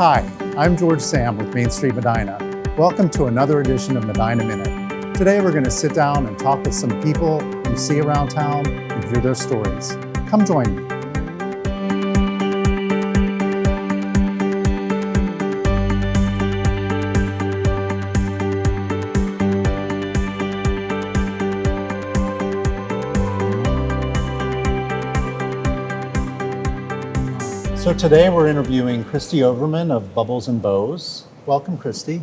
Hi, I'm George Sam with Mainstreet Medina. Welcome to another edition of Medina Minute. Today we're going to sit down and talk with some people you see around town and hear their stories. Come join me. So today we're interviewing Christy Overman of Bubbles and Bows. Welcome, Christy.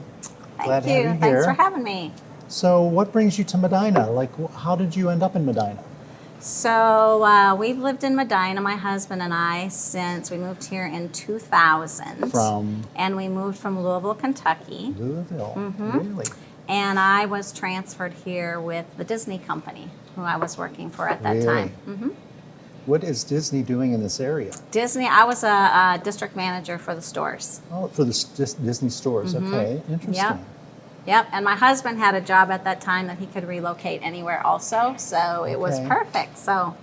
Glad to have you here. Thanks for having me. So what brings you to Medina? Like, how did you end up in Medina? So we've lived in Medina, my husband and I, since we moved here in 2000. From? And we moved from Louisville, Kentucky. Louisville, really? And I was transferred here with the Disney company, who I was working for at that time. What is Disney doing in this area? Disney, I was a district manager for the stores. Oh, for the Disney stores. Okay, interesting. Yep, and my husband had a job at that time that he could relocate anywhere also, so it was perfect. So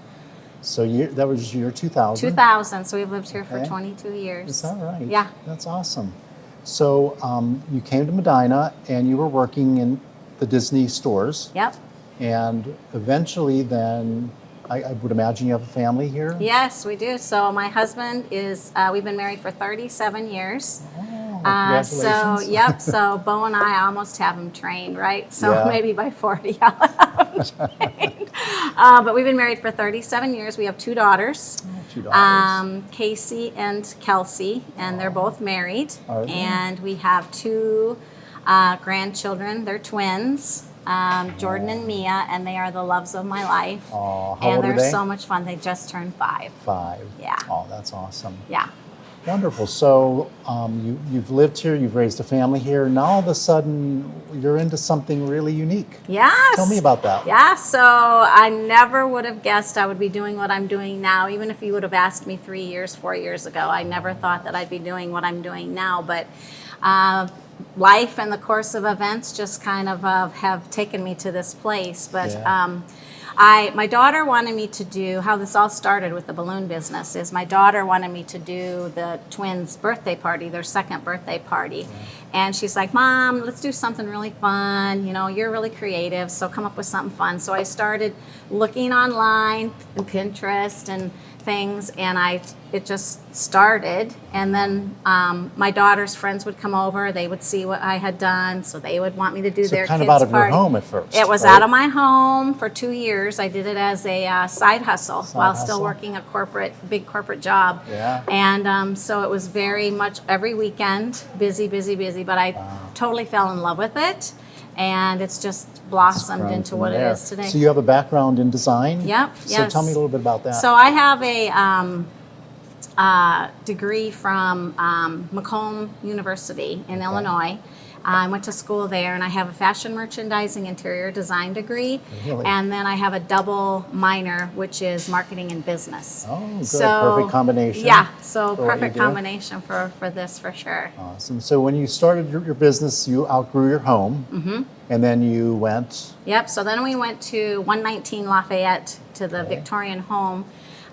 that was year 2000? 2000, so we've lived here for 22 years. Is that right? Yeah. That's awesome. So you came to Medina and you were working in the Disney stores. Yep. And eventually then, I would imagine you have a family here? Yes, we do. So my husband is, we've been married for 37 years. Oh, congratulations. So Bo and I almost have him trained, right? So maybe by 40 I'll have him trained. But we've been married for 37 years. We have two daughters. Casey and Kelsey, and they're both married. Are they? And we have two grandchildren. They're twins. Jordan and Mia, and they are the loves of my life. How and old are they're they? so much fun. They just turned 5. 5. Yeah. Oh, that's awesome. Yeah. Wonderful. So you've lived here, you've raised a family here. Now all of a sudden you're into something really unique. Yes. Tell me about that. Yeah. So I never would have guessed I would be doing what I'm doing now. Even if you would have asked me 3 years, 4 years ago, I never thought that I'd be doing what I'm doing now. But life and the course of events just kind of have taken me to this place. But my daughter wanted me to do, how this all started with the balloon business is my daughter wanted me to do the twins' birthday party, their second birthday party. And she's like, Mom, let's do something really fun. You know, you're really creative, so come up with something fun. So I started looking online and Pinterest and things, and it just started. And then my daughter's friends would come over, they would see what I had done, so they would want me to do their kind kids' of out of party. your home at first. It was out of my home for 2 years. I did it as a side hustle while still working a big corporate job. Yeah. And so it was very much every weekend, busy, but I totally fell in love with it. And it's just blossomed into what it is today. So you have a background in design? Yep. So tell me a little bit about that. So I have a degree from Macomb University in Illinois. I went to school there, and I have a fashion merchandising interior design degree. Really? And then I have a double minor, which is marketing and business. Oh, good. So, perfect combination. Yeah, so perfect combination for this for sure. Awesome. So when you started your business, you outgrew your home, and then you went? Yep, so then we went to 119 Lafayette to the Victorian home.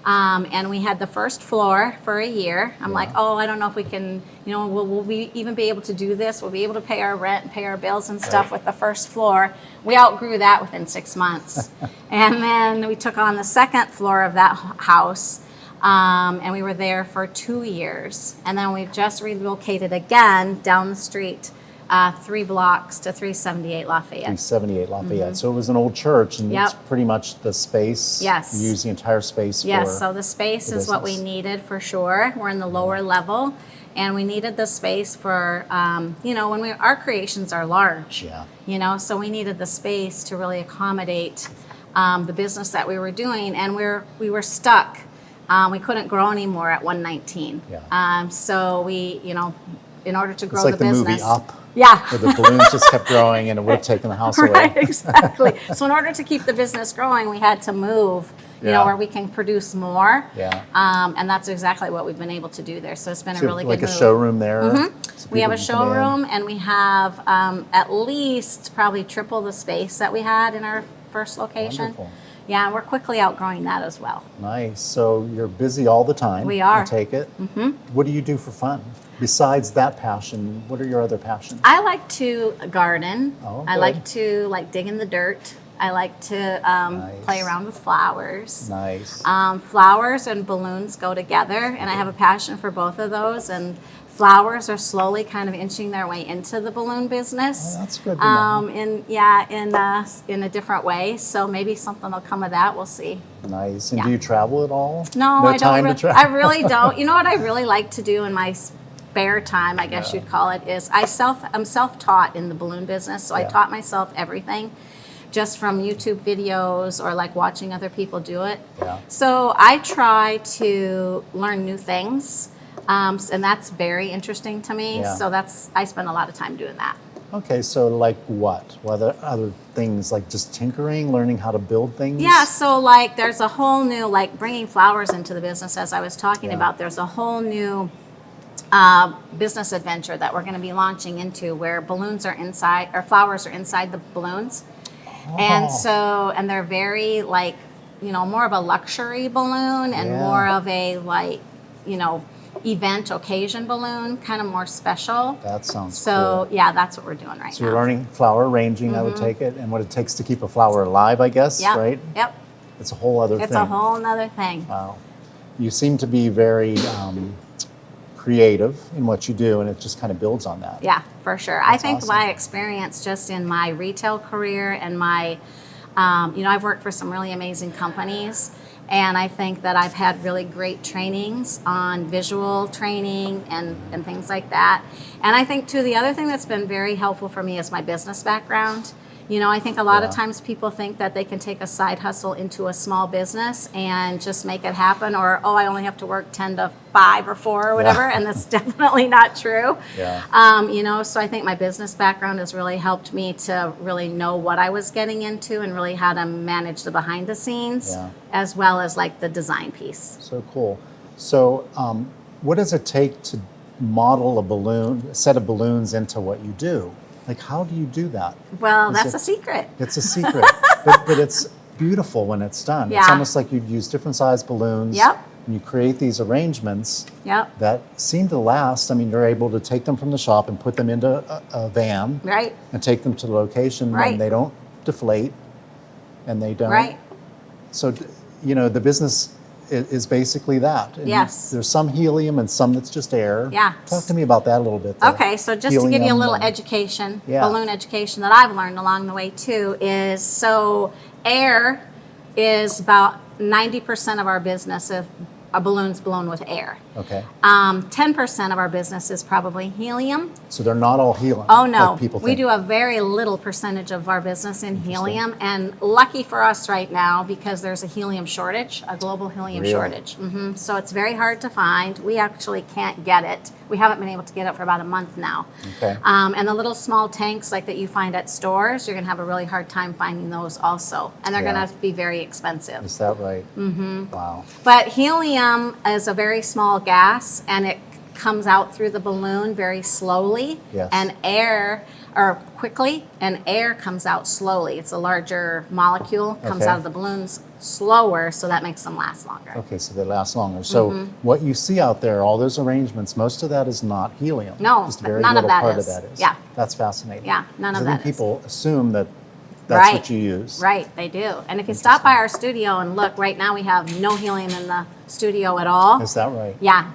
And we had the first floor for a year. I'm like, oh, I don't know if we can, will we even be able to do this? We'll be able to pay our rent and pay our bills and stuff with the first floor. We outgrew that within 6 months. And then we took on the second floor of that house, and we were there for 2 years. And then we've just relocated again down the street 3 blocks to 378 Lafayette. 378 Lafayette. So it was an old church, and it's pretty much the space. Yes. You use the entire space for Yes, so the space is what we needed for sure. We're in the lower level, and we needed the space for, when our creations are large. Yeah. So we needed the space to really accommodate the business that we were doing, and we were stuck. We couldn't grow anymore at 119. Yeah. So we, in order to grow it's like the business. Movie Up. Yeah. Where the balloons just kept growing and it would have taken the house away. Right, exactly. So in order to keep the business growing, we had to move, where we can produce more. Yeah. And that's exactly what we've been able to do there. So it's been a really good move. Like a showroom there? So we have a showroom, and we have at least probably triple the space that we had in our first location. Wonderful. Yeah, and we're quickly outgrowing that as well. Nice. So you're busy all the time. We are. I take it. What do you do for fun? Besides that passion, what are your other passions? I like to garden. Oh, I good. like to dig in the dirt. I like to play Nice. around with flowers. Nice. Flowers and balloons go together, and I have a passion for both of those. And flowers are slowly kind of inching their way into the balloon business. Oh, that's good to know. In a different way. So maybe something will come of that. We'll see. Nice. And Yeah. do you travel at all? No, I time don't. to travel? I really don't. You know what I really like to do in my spare time, I guess you'd call it, is I'm self-taught in the balloon business. So I Yeah. taught myself everything, just from YouTube videos or like watching other people do it. Yeah. So I try to learn new things, and that's very interesting to me. Yeah. So I spend a lot of time doing that. Okay, so like what? What other things, like just tinkering, learning how to build things? Yeah, so like there's a whole new, like bringing flowers into the business, as I was talking Yeah. about, there's a whole new business adventure that we're going to be launching into, where balloons are inside, or flowers are inside the balloons. And they're very like, more of a luxury balloon and Yeah. more of a like, event occasion balloon, kind of more special. That sounds So cool. yeah, that's what we're doing right So now. you're learning flower arranging, I would take it, and what it takes to keep a flower alive, I guess, Yep. right? Yep. It's a whole other It's thing. a whole nother thing. Wow. You seem to be very creative in what you do, and it just kind of builds on that. Yeah, for sure. I That's think awesome. my experience just in my retail career and my, I've worked for some really amazing companies, and I think that I've had really great trainings on visual training and things like that. And I think, too, the other thing that's been very helpful for me is my business background. I think a lot of Yeah. times people think that they can take a side hustle into a small business and just make it happen, or, oh, I only have to work 10 to 5 or 4 or whatever, and that's definitely not true. Yeah. So I think my business background has really helped me to really know what I was getting into and really how to manage the behind the scenes, Yeah. as well as like the design piece. So cool. So what does it take to model a set of balloons into what you do? Like, how do you do that? Well, Is that's it- a secret. It's a secret, but it's beautiful when it's done. It's Yeah. almost like you'd use different size balloons. Yep. And you create these arrangements Yep. that seem to last. I mean, you're able to take them from the shop and put them into a van Right. and take them to the location, Right. and they don't deflate, and they don't. Right. So, the business is basically that. And Yes. there's some helium and some that's just air. Yeah. Talk to me about that a little bit. the Okay, so just to give you a helium little and- education, Yeah. balloon education that I've learned along the way too, is so air is about 90% of our business of our balloons blown with air. Okay. 10% of our business is probably helium. So they're not all helium. Oh no, like people we think. do a very little percentage of our business in helium, and lucky for us right now, because there's a helium shortage, a global helium Really? shortage. So it's very hard to find. We actually can't get it. We haven't been able to get it for about a month now. Okay. And the little small tanks like that you find at stores, you're going to have a really hard time finding those also, and they're Yeah. going to be very expensive. Is that right? Mm-hmm. Wow. But helium is a very small gas, and it comes out through the balloon very slowly, Yes. and air, or quickly, and air comes out slowly. It's a larger molecule, comes Okay. out of the balloons slower, so that makes them last longer. Okay, so they last longer. So Mm-hmm. what you see out there, all those arrangements, most of that is not helium. No, Just a very none of little that part is. of that is. Yeah. That's fascinating. Yeah, none of I think that is. people assume that that's Right. what you use. Right, they do. And if you stop by our studio and look, right now we have no helium in the studio at all. Is that right? Yeah,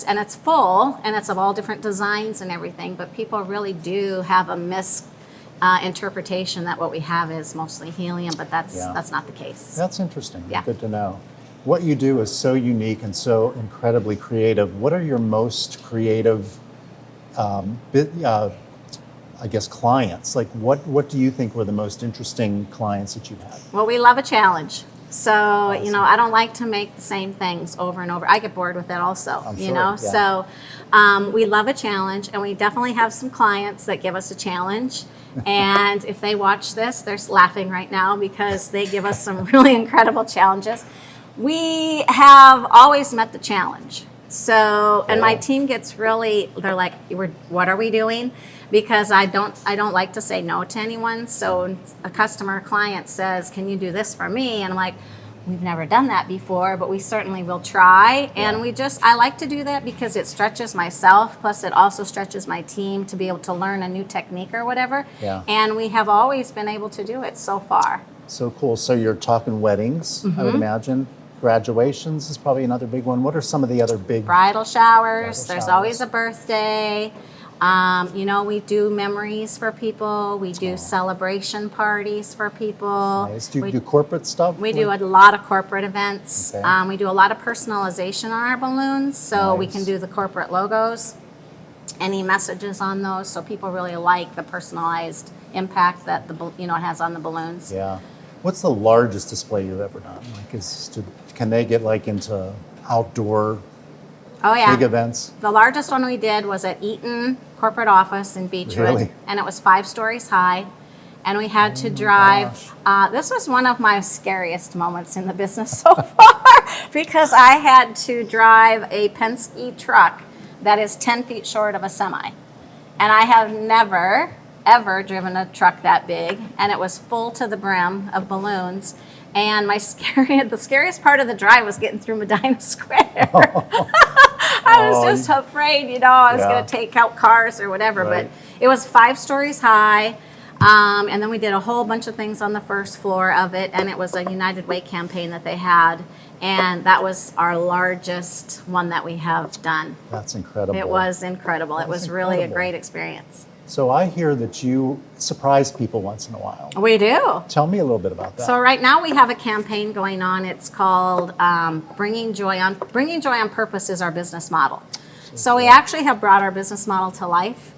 and it's full, and it's of all different designs and everything, but people really do have a misinterpretation that what we have is mostly helium, but that's Yeah. not the case. That's interesting. Yeah. Good to know. What you do is so unique and so incredibly creative. What are your most creative, I guess, clients? Like, what do you think were the most interesting clients that you've had? Well, we love a challenge. So, Awesome. I don't like to make the same things over and over. I get bored with it also, I'm you sure, know. yeah. So, we love a challenge, and we definitely have some clients that give us a challenge. And if they watch this, they're laughing right now because they give us some really incredible challenges. We have always met the challenge. So, and my Cool. team gets really, they're like, what are we doing? Because I don't like to say no to anyone. So a customer client says, can you do this for me? And I'm like, we've never done that before, but we certainly will try. And I like to do that because it stretches myself, plus it also stretches my team to be able to learn a new technique or whatever. Yeah. And we have always been able to do it so far. So cool. So you're talking weddings, I would imagine. Graduations is probably another big one. What are some of the other big? Bridal showers. There's showers. always a birthday. We do memories for people. We do celebration parties for people. Nice. Do you do corporate stuff? We do a lot of corporate events. Okay. We do a lot of personalization on our balloons, so we Nice. can do the corporate logos, any messages on those, so people really like the personalized impact that it has on the balloons. Yeah. What's the largest display you've ever done? Can they get into outdoor Oh yeah. big events? The largest one we did was at Eaton corporate office in Beechwood, Really? and it was 5 stories high. And we had to drive. This was one of my scariest moments in the business so far because I had to drive a Penske truck that is 10 feet short of a semi. And I have never, ever driven a truck that big. And it was full to the brim of balloons. And the scariest part of the drive was getting through Medina Square. I was just afraid, I was going to take out cars or whatever. Right. But it was 5 stories high. And then we did a whole bunch of things on the first floor of it. And it was a United Way campaign that they had. And that was our largest one that we have done. That's incredible. It was incredible. It was really a incredible. great experience. So I hear that you surprise people once in a while. We do. Tell me a little bit about that. So right now we have a campaign going on. It's called Bringing Joy on Purpose is our business model. So we actually have brought our business model to life.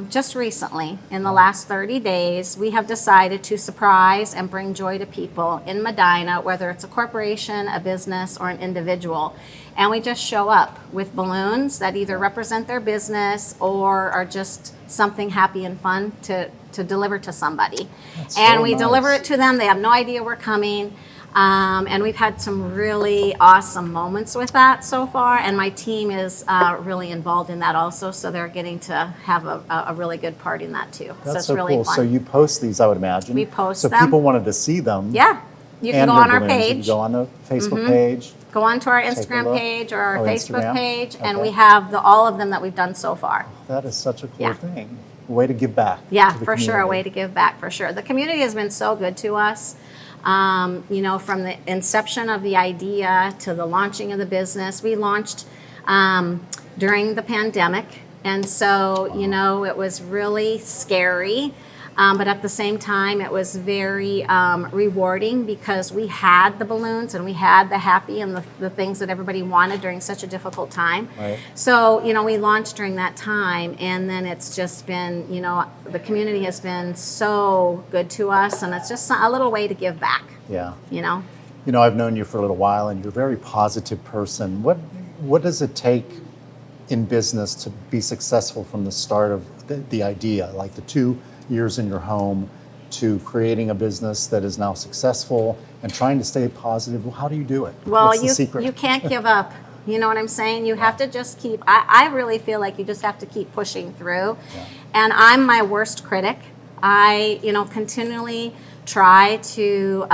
Just recently, in the last 30 days, we have decided to surprise and bring joy to people in Medina, whether it's a corporation, a business, or an individual. And we just show up with balloons that either represent their business or are just something happy and fun to deliver to somebody. That's And so we nice. deliver it to them. They have no idea we're coming. And we've had some really awesome moments with that so far. And my team is really involved in that also. So they're getting to have a really good part in that too. That's so it's so really cool. fun. So you post these, I would imagine. We post so them. people wanted to see them. Yeah. You can and go your on our balloons. You page. can go on the Facebook page. Go on to our Take a Instagram look. page or our Oh, Facebook Instagram. page. And Okay. we have all of them that we've done so far. That is such a cool Yeah. thing. A way to give back. Yeah, to the for sure. A community. way to give back, for sure. The community has been so good to us. From the inception of the idea to the launching of the business. We launched during the pandemic. And so, it was really scary. But at the same time, it was very rewarding because we had the balloons and we had the happy and the things that everybody wanted during such a difficult time. Right. So, we launched during that time, and then it's just been, the community has been so good to us, and it's just a little way to give back, Yeah. I've known you for a little while, and you're a very positive person. What does it take in business to be successful from the start of the idea, like the 2 years in your home, to creating a business that is now successful and trying to stay positive? Well, how do you do it? Well, What's the secret? you can't give up. You know what I'm saying? You have to just keep, I really feel like you just have to keep pushing through. Yeah. And I'm my worst critic. I, continually try to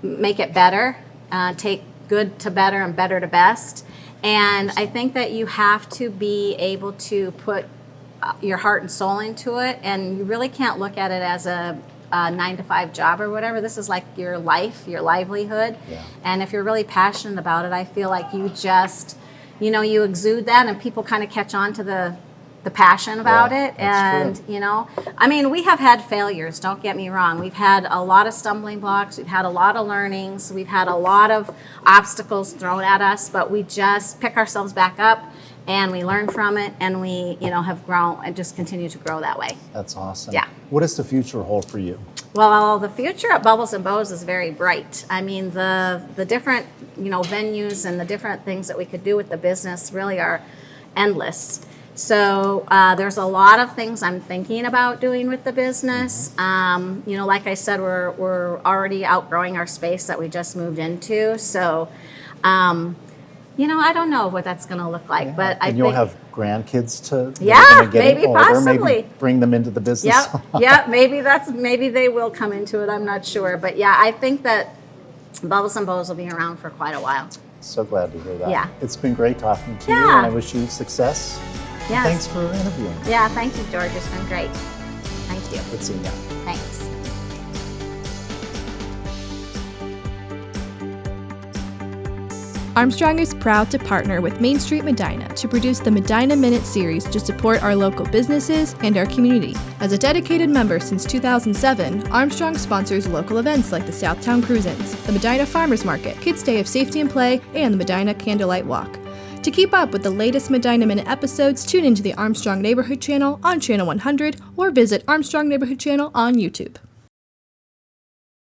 make it better, take good to better and better to best. And I think that you have to be able to put your heart and soul into it, and you really can't look at it as a 9-to-5 job or whatever. This is like your life, your livelihood. Yeah. And if you're really passionate about it, I feel like you just, you exude that, and people kind of catch on to the passion about Yeah, it. that's And we have had failures, don't get me wrong. We've had a lot of stumbling blocks, we've had a lot of learnings, we've had a lot of obstacles thrown at us, but we just pick ourselves back up and we learn from it, and we have grown and just continue to grow that way. That's awesome. Yeah. What does the future hold for you? Well, the future at Bubbles and Bows is very bright. I mean, the different venues and the different things that we could do with the business really are endless. So there's a lot of things I'm thinking about doing with the business. Like I said, we're already outgrowing our space that we just moved into. So, I don't know what that's going to look like, but I and think you'll have grandkids that Yeah, are gonna get maybe older, possibly. maybe bring them into the business. Yep, maybe they will come into it. I'm not sure, but yeah, I think that Bubbles and Bows will be around for quite a while. So glad to hear that. Yeah. It's been great talking to you, Yeah. and I wish you success. Yes. Thanks for interviewing. Yeah, thank you, George. It's been great. Thank you. Good seeing you. Thanks. Armstrong is proud to partner with Mainstreet Medina to produce the Medina Minute series to support our local businesses and our community. As a dedicated member since 2007, Armstrong sponsors local events like the Southtown Cruise-Ins, the Medina Farmers Market, Kids Day of Safety and Play, and the Medina Candlelight Walk. To keep up with the latest Medina Minute episodes, tune into the Armstrong Neighborhood Channel on Channel 100 or visit Armstrong Neighborhood Channel on YouTube.